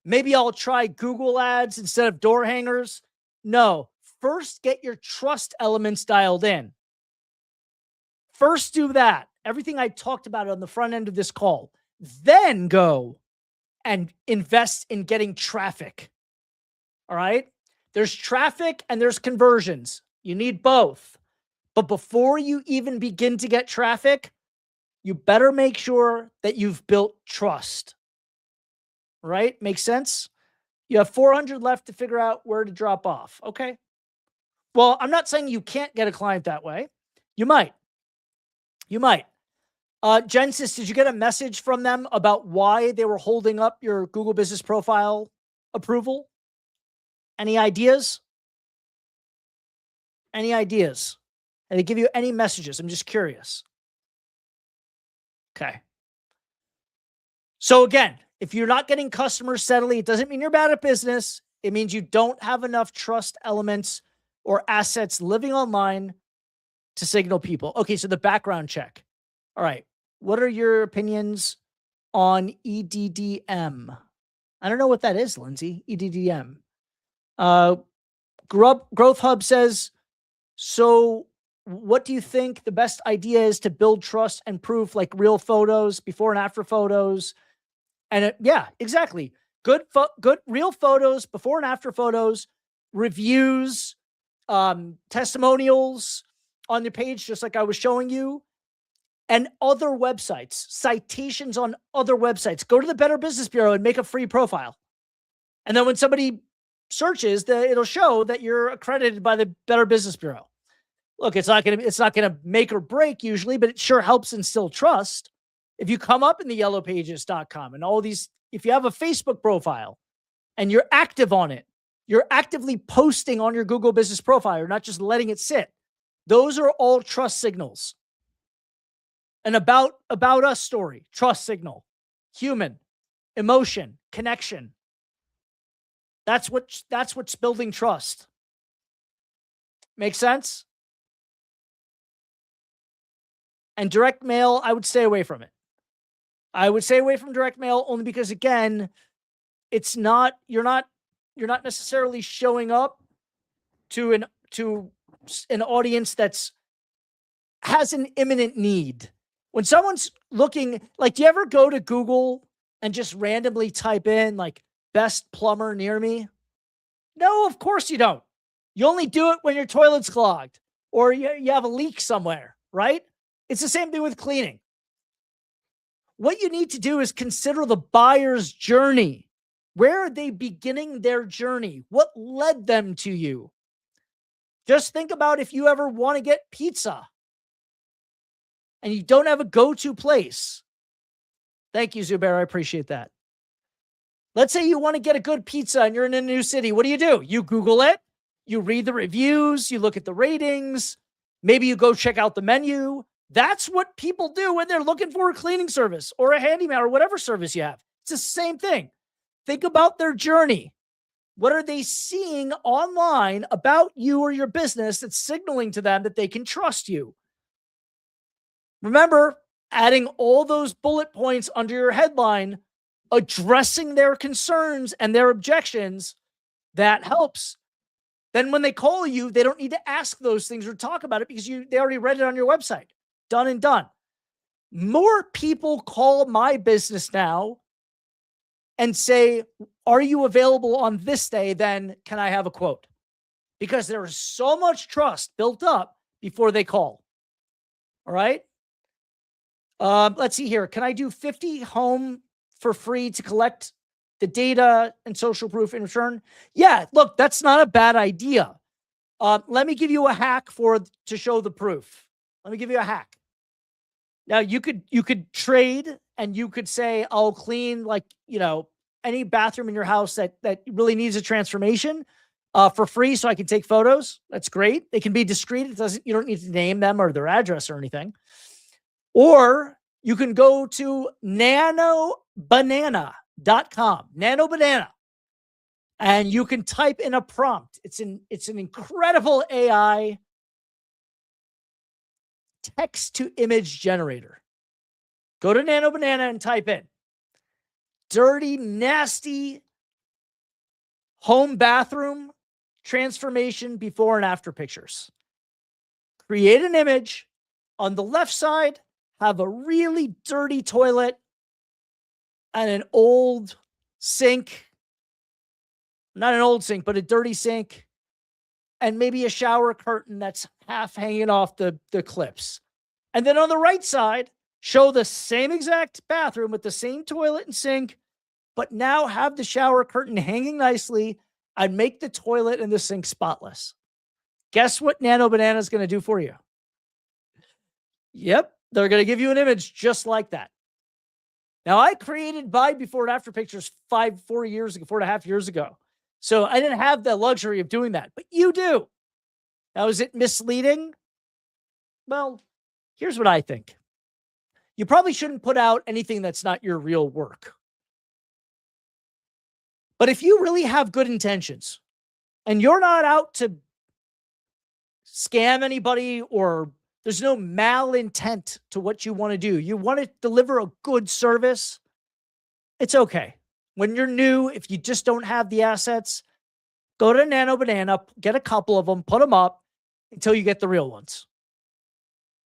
Maybe I'll try Google ads instead of door hangers. No, first get your trust elements dialed in. First do that. Everything I talked about on the front end of this call. Then go and invest in getting traffic. All right? There's traffic and there's conversions. You need both. But before you even begin to get traffic, you better make sure that you've built trust. Right? Makes sense? You have 400 left to figure out where to drop off. Okay. Well, I'm not saying you can't get a client that way. You might. You might. Genesis, did you get a message from them about why they were holding up your Google Business Profile approval? Any ideas? Any ideas? And they give you any messages? I'm just curious. Okay. So again, if you're not getting customers steadily, it doesn't mean you're bad at business. It means you don't have enough trust elements or assets living online to signal people. Okay, so the background check. All right. What are your opinions on EDDM? I don't know what that is, Lindsay. EDDM. Growth Hub says, so what do you think the best idea is to build trust and proof, like real photos, before and after photos? And yeah, exactly. Good real photos, before and after photos, reviews, testimonials on the page, just like I was showing you, and other websites, citations on other websites. Go to the Better Business Bureau and make a free profile. And then when somebody searches, it'll show that you're accredited by the Better Business Bureau. Look, it's not gonna make or break usually, but it sure helps instill trust. If you come up in the yellowpages.com and all these, if you have a Facebook profile and you're active on it, you're actively posting on your Google business profile, you're not just letting it sit. Those are all trust signals. An about us story, trust signal, human, emotion, connection. That's what's building trust. Make sense? And direct mail, I would stay away from it. I would stay away from direct mail only because, again, you're not necessarily showing up to an audience has an imminent need. When someone's looking, like, do you ever go to Google and just randomly type in like best plumber near me? No, of course you don't. You only do it when your toilet's clogged or you have a leak somewhere, right? It's the same thing with cleaning. What you need to do is consider the buyer's journey. Where are they beginning their journey? What led them to you? Just think about if you ever want to get pizza and you don't have a go-to place. Thank you, Zubair. I appreciate that. Let's say you want to get a good pizza and you're in a new city. What do? You Google it. You read the reviews. You look at the ratings. Maybe you go check out the menu. That's what people do when they're looking for a cleaning service or a handyman or whatever service you have. It's the same thing. Think about their journey. What are they seeing online about you or your business that's signaling to them that they can trust you? Remember, adding all those bullet points under your headline, addressing their concerns and their objections, that helps. Then when they call you, they don't need to ask those things or talk about it because they already read it on your website. Done and done. More people call my business now and say, are you available on this day? Then can I have a quote? Because there is so much trust built up before they call. All right. Let's see here. Can I do 50 home for free to collect the data and social proof in return? Yeah, look, that's not a bad idea. Let me give you a hack to show the proof. Let me give you a hack. Now you could trade and you could say, I'll clean any bathroom in your house that really needs a transformation for free so I can take photos. That's great. They can be discreet. You don't need to name them or their address or anything. Or you can go to nanobanana.com, nanobanana, and you can type in a prompt. It's an incredible AI text to image generator. Go to nanobanana and type in dirty, nasty home bathroom transformation before and after pictures. Create an image. On the left side, have a really dirty toilet and an old sink. Not an old sink, but a dirty sink. And maybe a shower curtain that's half hanging off the clips. And then on the right side, show the same exact bathroom with the same toilet and sink, but now have the shower curtain hanging nicely and make the toilet and the sink spotless. Guess what Nano Banana is going to do for you? Yep, they're going to give you an image just like that. Now, I created before and after pictures 4.5 years ago. So I didn't have the luxury of doing that, but you do. Now, is it misleading? Well, here's what I think. You probably shouldn't put out anything that's not your real work. But if you really have good intentions and you're not out to scam anybody or there's no malintent to what you want to do, you want to deliver a good service, it's okay. When you're new, if you just don't have the assets, go to Nano Banana, get a couple of them, put them up until you get the real ones.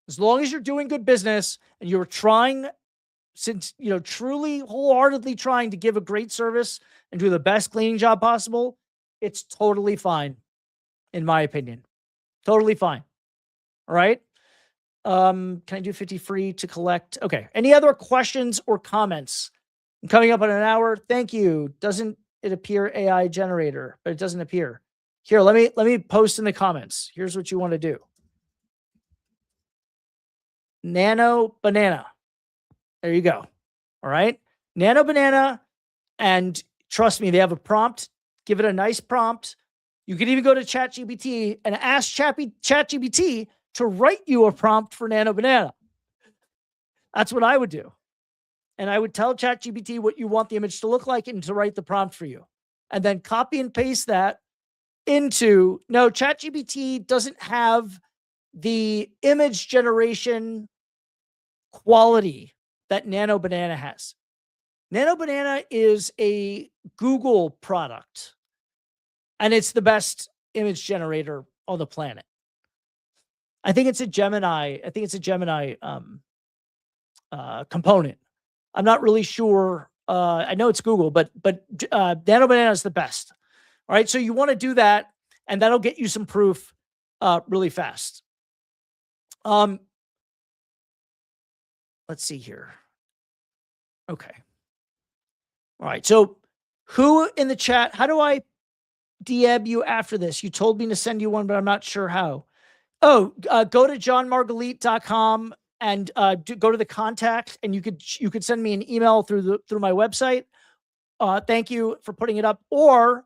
As long as you're doing good business and you're trying, truly wholeheartedly trying to give a great service and do the best cleaning job possible, it's totally fine, in my opinion. Totally fine. All right. Can I do 50 free to collect? Okay. Any other questions or comments? I'm coming up on an hour. Thank you. Doesn't it appear AI generator? But it doesn't appear. Here, let me post in the comments. Here's what you want to do. Nano Banana. There you go. All right. Nano Banana. And trust me, they have a prompt. Give it a nice prompt. You can even go to ChatGPT and ask ChatGPT to write you a prompt for Nano Banana. That's what I would do. And I would tell ChatGPT what you want the image to look like and to write the prompt for you. And then copy and paste that into, no, ChatGPT doesn't have the image generation quality that Nano Banana has. Nano Banana is a Google product, and it's the best image generator on the planet. I think it's a Gemini. Component. I'm not really sure. I know it's Google, but Nano Banana is the best. All right, so you want to do that, and that'll get you some proof really fast. Let's see here. Okay. All right. So who in the chat, how do I DM you after this? You told me to send you one, but I'm not sure how. Oh, go to johnmargalite.com and go to the contact, and you could send me an email through my website. Thank you for putting it up. Or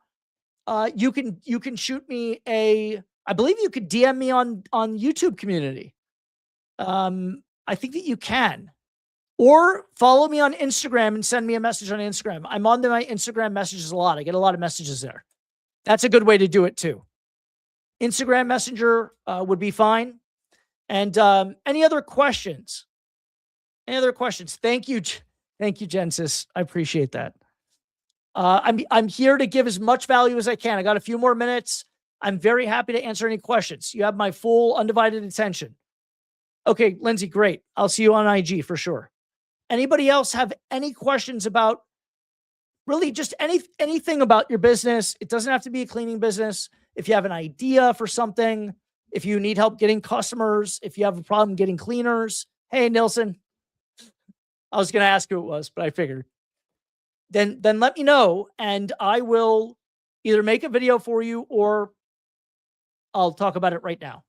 you can shoot me I believe you could DM me on YouTube community. I think that you can. Or follow me on Instagram and send me a message on Instagram. I'm on my Instagram messages a lot. I get a lot of messages there. That's a good way to do it too. Instagram Messenger would be fine. And any other questions? Any other questions? Thank you, Gensis. I appreciate that. I'm here to give as much value as I can. I got a few more minutes. I'm very happy to answer any questions. You have my full undivided attention. Okay, Lindsay, great. I'll see you on IG for sure. Anybody else have any questions about really just anything about your business? It doesn't have to be a cleaning business. If you have an idea for something, if you need help getting customers, if you have a problem getting cleaners. Hey, Nilsson. I was going to ask who it was, but I figured. Then let me know, and I will either make a video for you or I'll talk about it right now.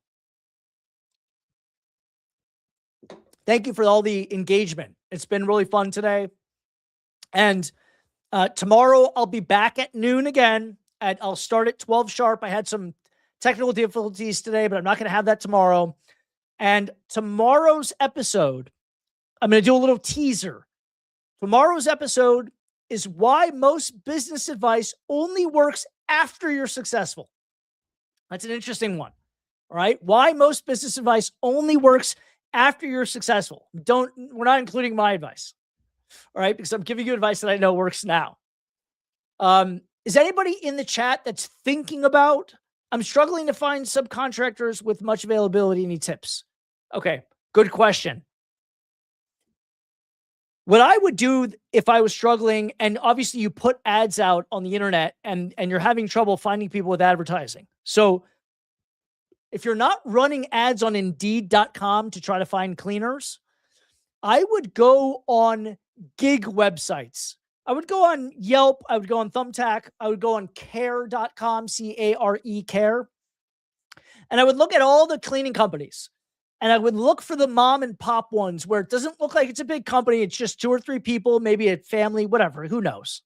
Thank you for all the engagement. It's been really fun today. And tomorrow I'll be back at noon again. I'll start at 12 sharp. I had some technical difficulties today, but I'm not going to have that tomorrow. And tomorrow's episode, I'm going to do a little teaser. Tomorrow's episode is why most business advice only works after you're successful. That's an interesting one. All right. Why most business advice only works after you're successful. We're not including my advice. All right. Because I'm giving you advice that I know works now. Is anybody in the chat that's thinking about, I'm struggling to find subcontractors with much availability? Any tips? Okay. Good question. What I would do if I was struggling, and obviously you put ads out on the internet and you're having trouble finding people with advertising. So if you're not running ads on Indeed.com to try to find cleaners, I would go on gig websites. I would go on Yelp. I would go on Thumbtack. I would go on care.com, C-A-R-E, care. And I would look at all the cleaning companies. And I would look for the mom and pop ones where it doesn't look like it's a big company. It's just 2 or 3 people, maybe a family, whatever, who knows.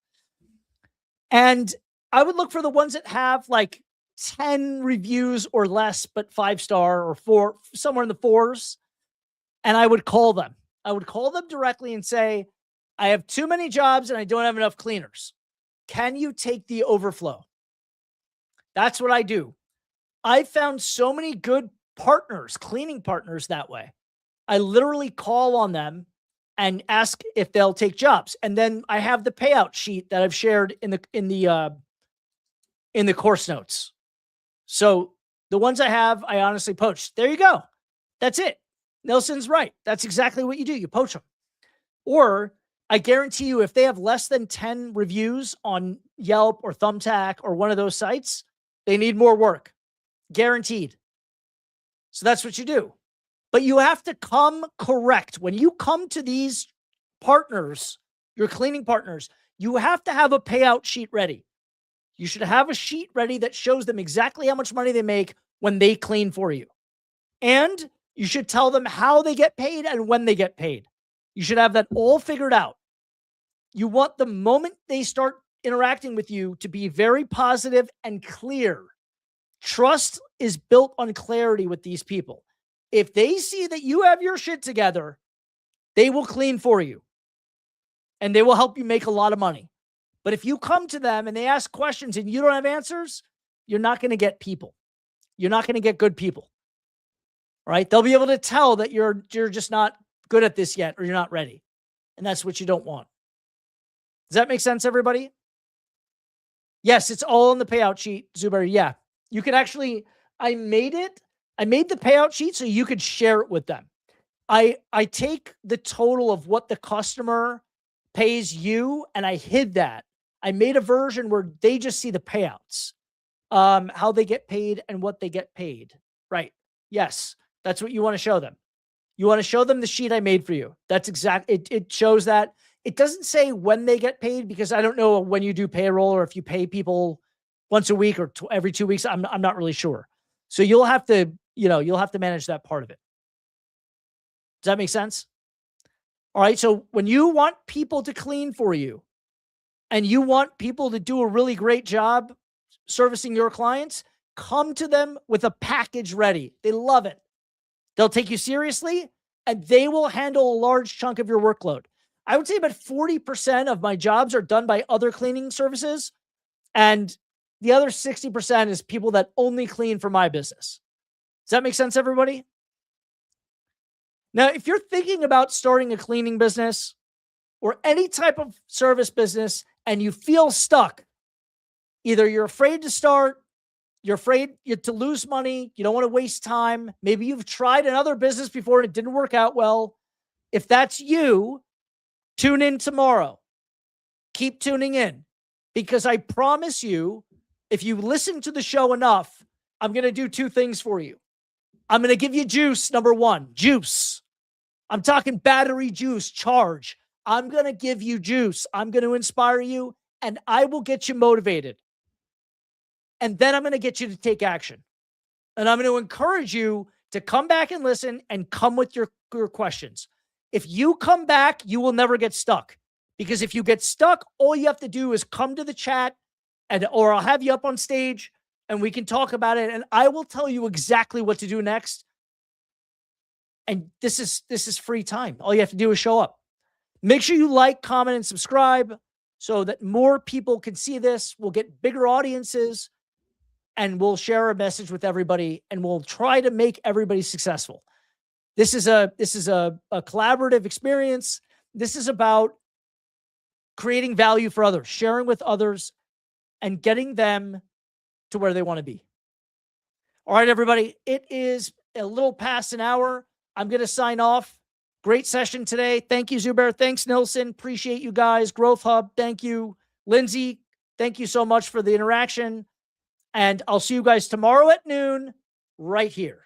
And I would look for the ones that have like 10 reviews or less, but 5-star or 4, somewhere in the 4s. And I would call them. I would call them directly and say, I have too many jobs and I don't have enough cleaners. Can you take the overflow? That's what I do. I found so many good partners, cleaning partners that way. I literally call on them and ask if they'll take jobs. And then I have the payout sheet that I've shared in the course notes. So the ones I have, I honestly poach. There you go. That's it. Nelson's right. That's exactly what you do. You poach them. Or I guarantee you, if they have less than 10 reviews on Yelp or Thumbtack or one of those sites, they need more work. Guaranteed. So that's what you do. But you have to come correct. When you come to these partners, your cleaning partners, you have to have a payout sheet ready. You should have a sheet ready that shows them exactly how much money they make when they clean for you. And you should tell them how they get paid and when they get paid. You should have that all figured out. You want the moment they start interacting with you to be very positive and clear. Trust is built on clarity with these people. If they see that you have your shit together, they will clean for you. And they will help you make a lot of money. But if you come to them and they ask questions and you don't have answers, you're not going to get people. You're not going to get good people. All right? They'll be able to tell that you're just not good at this yet or you're not ready. And that's what you don't want. Does that make sense, everybody? Yes, it's all on the payout sheet, Zubair. Yeah. You can actually, I made the payout sheet so you could share it with them. I take the total of what the customer pays you and I hid that. I made a version where they just see the payouts, how they get paid and what they get paid. Right. Yes. That's what you want to show them. You want to show them the sheet I made for you. That's exactly, it shows that. It doesn't say when they get paid because I don't know when you do payroll or if you pay people once a week or every 2 weeks. I'm not really sure. So you'll have to, you'll have to manage that part of it. Does that make sense? All right. So when you want people to clean for you and you want people to do a really great job servicing your clients, come to them with a package ready. They love it. They'll take you seriously and they will handle a large chunk of your workload. I would say about 40% of my jobs are done by other cleaning services. And the other 60% is people that only clean for my business. Does that make sense, everybody? Now, if you're thinking about starting a cleaning business or any type of service business and you feel stuck, either you're afraid to start, you're afraid to lose money, you don't want to waste time, maybe you've tried another business before and it didn't work out well. If that's you, tune in tomorrow. Keep tuning in because I promise you, if you listen to the show enough, I'm going to do 2 things for you. I'm going to give you juice, number 1, juice. I'm talking battery juice, charge. I'm going to give you juice. I'm going to inspire you, and I will get you motivated. And then I'm going to get you to take action. And I'm going to encourage you to come back and listen and come with your questions. If you come back, you will never get stuck. Because if you get stuck, all you have to do is come to the chat or I'll have you up on stage and we can talk about it. And I will tell you exactly what to do next. And this is free time. All you have to do is show up. Make sure you like, comment, and subscribe so that more people can see this. We'll get bigger audiences and we'll share a message with everybody and we'll try to make everybody successful. This is a collaborative experience. This is about creating value for others, sharing with others, and getting them to where they want to be. All right, everybody. It is a little past an hour. I'm going to sign off. Great session today. Thank you, Zubair. Thanks, Nilsson. Appreciate you guys. Growth Hub. Thank you. Lindsay, thank you so much for the interaction. And I'll see you guys tomorrow at noon right here.